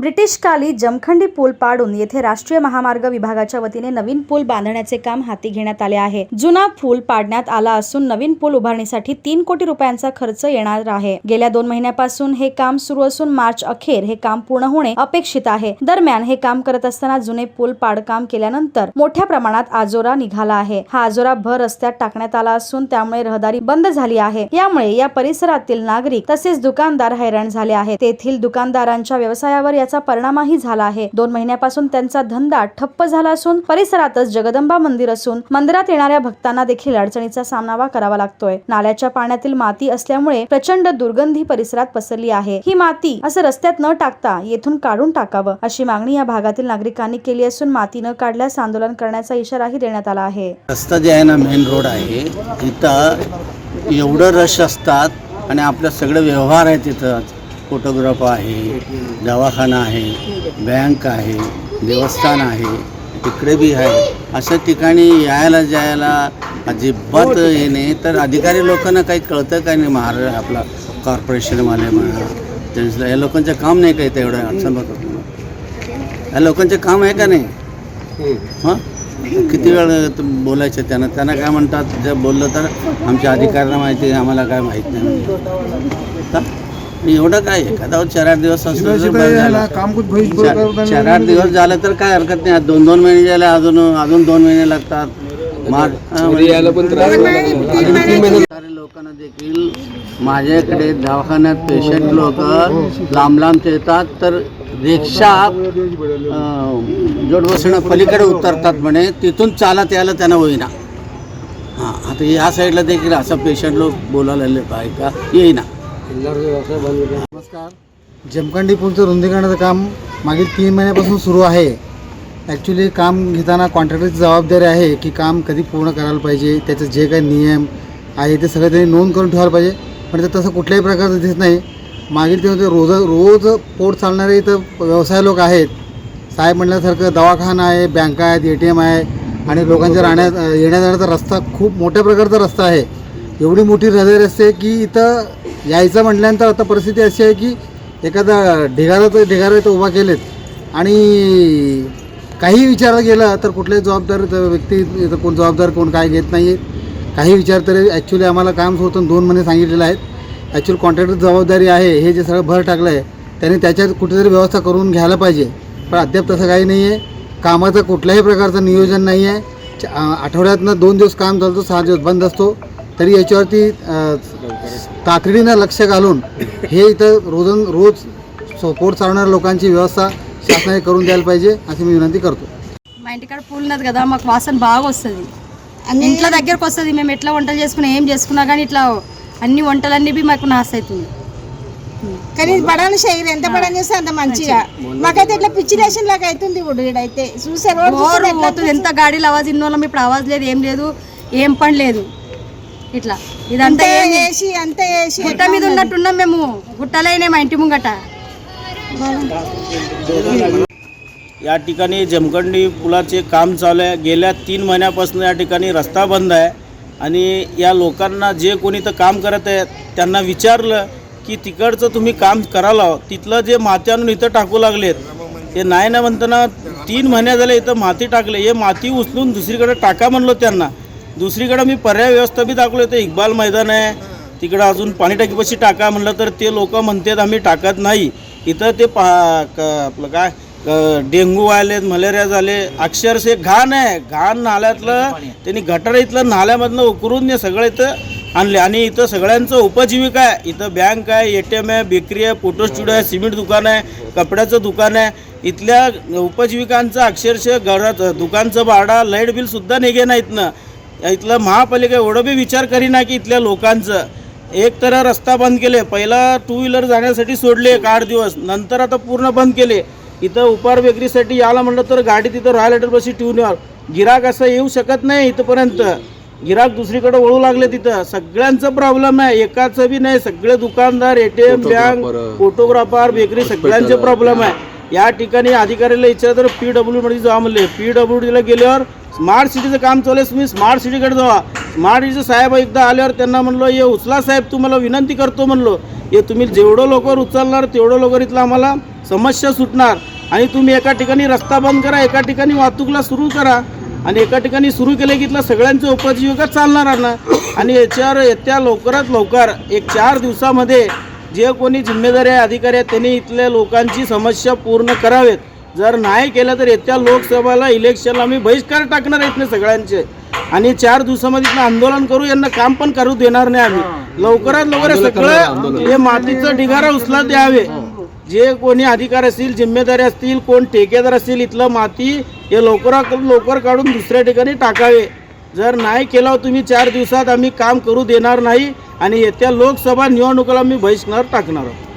ब्रिटिशकाली जमखंडी पूल पाडून येथे राष्ट्रीय महामार्ग विभागाच्या वतीने नवीन पूल बांधण्याचे काम हाती घेण्यात आले आहे। जुना पूल पाडण्यात आला असून नवीन पूल उभारणीसाठी 3 कोटी रुपयांचा खर्च येणार आहे। गेल्या 2 महिन्यापासून हे काम सुरू असून मार्च अखेर हे काम पूर्ण होणे अपेक्षित आहे। दरम्यान हे काम करत असताना जुने पूल पाडकाम केल्यानंतर मोठ्या प्रमाणात आजोरा निघाला आहे। हा आजोरा भर रस्त्यात टाकण्यात आला असून त्यामुळे रहदारी बंद झाली आहे। यामुळे या परिसरातील नागरिक तसेच दुकानदार हैराण झाले आहेत। तेथील दुकानदारांच्या व्यवसायावर याचा परिणामही झाला आहे। 2 महिन्यापासून त्यांचा धंदा ठप्प झाला असून परिसरातच जगदंबा मंदिर असून मंदिरात येणाऱ्या भक्तांना देखील अडचणीचा सामना करावा लागतोय। नाल्याच्या पाण्यातील माती असल्यामुळे प्रचंड दुर्गंधी परिसरात पसरली आहे। ही माती असं रस्त्यात न टाकता येथून काढून टाकावं अशी मागणी या भागातील नागरिकांनी केली असून माती न काढल्यास आंदोलन करण्याचा इशाराही देण्यात आला आहे। रस्ता जे आहे ना, मेन रोड आहे, इथं एवढं रश असतात आणि आपलं सगळं व्यवहार आहे तिथं। फोटोग्राफ आहे, दवाखाना आहे, बँक आहे, देवस्थान आहे, तिकडे बी आहे। अशा ठिकाणी यायला जायला अजिबात हे नाही। तर अधिकारी लोकांना काही कळतं काय नाही, महाराष्ट्र आपला कॉर्पोरेशनवाले म्हणा, त्यांचं या लोकांचं काम नाही काय तेवढं अडचण होतं। या लोकांचं काम आहे का नाही? हां, किती वेळ बोलायचं त्यांना काय म्हणतात, जर बोललं तर आमच्या अधिकाऱ्यांना माहिती, आम्हाला काय माहीत नाही। एवढं काय एखादा 4-8 दिवस असं 4-8 दिवस झालं तर काय हरकत नाही। 2-2 महिने झाले, अजून 2 महिने लागतात। लोकांना देखील माझ्याकडे दवाखान्यात पेशंट लोक लांब येतात, तर रिक्षा जोडबसणं पलीकडे उतरतात म्हणे, तिथून चालत यायला त्यांना होईना। हां, आता या साईडला देखील असं पेशंट लोक बोलायला पाहिजे का येईना। नमस्कार। जमखंडी पूलचं रुंदीकरणाचं काम मागील 3 महिन्यापासून सुरू आहे। ॲक्च्युली काम घेताना कॉन्ट्रॅक्टरची जबाबदारी आहे की काम कधी पूर्ण करायला पाहिजे, त्याचं जे काही नियम आहे ते सगळं त्यांनी नोंद करून ठेवायला पाहिजे, पण ते तसं कुठल्याही प्रकारचं दिसत नाही। मागील ते रोज पोट चालणारे इथं व्यवसाय लोक आहेत। साहेब म्हणल्यासारखं दवाखाना आहे, बँका आहेत, ATM आहे आणि लोकांच्या येण्या जाण्याचा रस्ता खूप मोठ्या प्रकारचा रस्ता आहे। एवढी मोठी रहदारी असते की इथं यायचं म्हटल्यानंतर आता परिस्थिती अशी आहे की एखादा ढिगारा इथं उभा केलेत आणि काही विचारलं गेलं तर कुठल्याही जबाबदार व्यक्ती इथं कोण जबाबदार कोण काय घेत नाही आहे। काही विचार तरी ॲक्च्युली आम्हाला काम होतं 2 महिने सांगितलेलं आहेत। ॲक्च्युअली कॉन्ट्रॅक्टर जबाबदारी आहे, हे जे सगळं भर टाकलं आहे त्यांनी त्याच्यात कुठेतरी व्यवस्था करून घ्यायला पाहिजे, पण अद्याप तसं काही नाही आहे। कामाचं कुठल्याही प्रकारचं नियोजन नाही आहे। आठवड्यातनं 2 दिवस काम चालतं, 6 दिवस बंद असतो, तरी याच्यावरती तातडीनं लक्ष घालून हे इथं रोज पोट चालणाऱ्या लोकांची व्यवस्था शासनाने करून द्यायला पाहिजे अशी मी विनंती करतो। మా ఇంటికాడ పూలు ఉన్నది కదా, మాకు వాసన బాగా వస్తుంది। ఇంట్లో దగ్గరకు వస్తుంది, మేము ఎట్లా వంటలు చేసుకున్నా ఏం చేసుకున్నా కానీ ఇట్లా అన్ని వంటలన్నీ మాకు నాశ అవుతుంది। కానీ పడాలని చేయరు, ఎంత పడని చేస్తే అంత మంచిగా। మాకైతే ఇట్లా పిచ్చిలేషన్ లాగా అవుతుంది ఇప్పుడు ఇడైతే చూసారు పోతుంది, ఎంత గాడీలు ఆవాజ్ ఇన్నోళ్ళం, ఇప్పుడు ఆవాజ్ లేదు, ఏం లేదు, ఏం పని లేదు। ఇట్లా ఇదంతా వేసి అంతా వేసి గుట్ట మీద ఉన్నట్టున్నాం మేము, గుట్టలైనా మా ఇంటి ముంగట। या ठिकाणी जमखंडी पुलाचे काम चालू आहे। गेल्या 3 महिन्यापासून या ठिकाणी रस्ता बंद आहे आणि या लोकांना जे कोणी तर काम करत आहेत त्यांना विचारलं की तिकडचं तुम्ही काम करायला, तिथलं जे माती आणून इथं टाकू लागलेत, ते नाही ना म्हणताना 3 महिने झाले इथं माती टाकले। हे माती उचलून दुसरीकडे टाका म्हणलो त्यांना। दुसरीकडे मी पर्याय व्यवस्था बी दाखवली, इथं इक्बाल मैदान आहे, तिकडं अजून पाणी टाकीपाशी टाका म्हणलं तर ते लोक म्हणतात आम्ही टाकत नाही। इथं ते आपलं काय डेंग्यू आले, मलेरिया झाले, अक्षरशः घाण आहे। घाण नाल्यातलं त्यांनी गटार इथलं नाल्यामधनं उकरून हे सगळं इथं आणले आणि इथं सगळ्यांचं उपजीविका आहे। इथं बँक आहे, ATM आहे, बेकरी आहे, फोटो स्टुडिओ आहे, सिमेंट दुकान आहे, कपड्याचं दुकान आहे। इथल्या उपजीविकांचं अक्षरशः घराचं दुकानचं भाडा, लाईट बिलसुद्धा निघे ना इथनं। इथलं महापालिका एवढं बी विचार करीना की इथल्या लोकांचं। एक तर रस्ता बंद केले, पहिला 2 व्हीलर जाण्यासाठी सोडले 8 दिवस, नंतर आता पूर्ण बंद केले। इथं उपार बेकरीसाठी यायला म्हणलं तर गाडी तिथं रॉयल हॉटेलपाशी ठेवून यावं, गिराक असं येऊ शकत नाही इथंपर्यंत। गिराक दुसरीकडे वळू लागले, तिथं सगळ्यांचं प्रॉब्लेम आहे, एकाचं बी नाही। सगळे दुकानदार, ATM, बँक, फोटोग्राफर, बेकरी सगळ्यांचे प्रॉब्लेम आहे। या ठिकाणी अधिकाऱ्याला विचारलं तर PWD मध्ये जावा म्हणले। PWDला गेल्यावर स्मार्ट सिटीचं काम चालू आहे, तुम्ही स्मार्ट सिटीकडे जावा। महाडीचे साहेब एकदा आल्यावर त्यांना म्हणलो हे उचला साहेब, तुम्हाला विनंती करतो म्हणलो, हे तुम्ही जेवढं लवकर उचलणार तेवढं लवकर इथलं आम्हाला समस्या सुटणार. आणि तुम्ही एका ठिकाणी रस्ता बंद करा, एका ठिकाणी वाहतूकला सुरू करा, आणि एका ठिकाणी सुरू केले की इथलं सगळ्यांचं उपजीविका चालणार ना. आणि याच्यावर येत्या लवकरात लवकर 4 दिवसामध्ये जे कोणी जिम्मेदारी आहे, अधिकारी आहेत, त्यांनी इथल्या लोकांची समस्या पूर्ण करावेत. जर नाही केलं तर येत्या लोकसभेला इलेक्शनला आम्ही बहिष्कार टाकणार आहेत ना सगळ्यांचे. आणि 4 दिवसामध्ये इथलं आंदोलन करू, यांना काम पण करू देणार नाही आम्ही. लवकरात लवकर सगळं हे मातीचं ढिगारा उचला द्यावे. जे कोणी अधिकारी असतील, जिम्मेदारी असतील, कोण ठेकेदार असतील, इथलं माती हे लवकरात लवकर काढून दुसऱ्या ठिकाणी टाकावे. जर नाही केलं तुम्ही 4 दिवसात आम्ही काम करू देणार नाही. आणि येत्या लोकसभा निवडणुकीला आम्ही बहिष्कार टाकणार आहोत.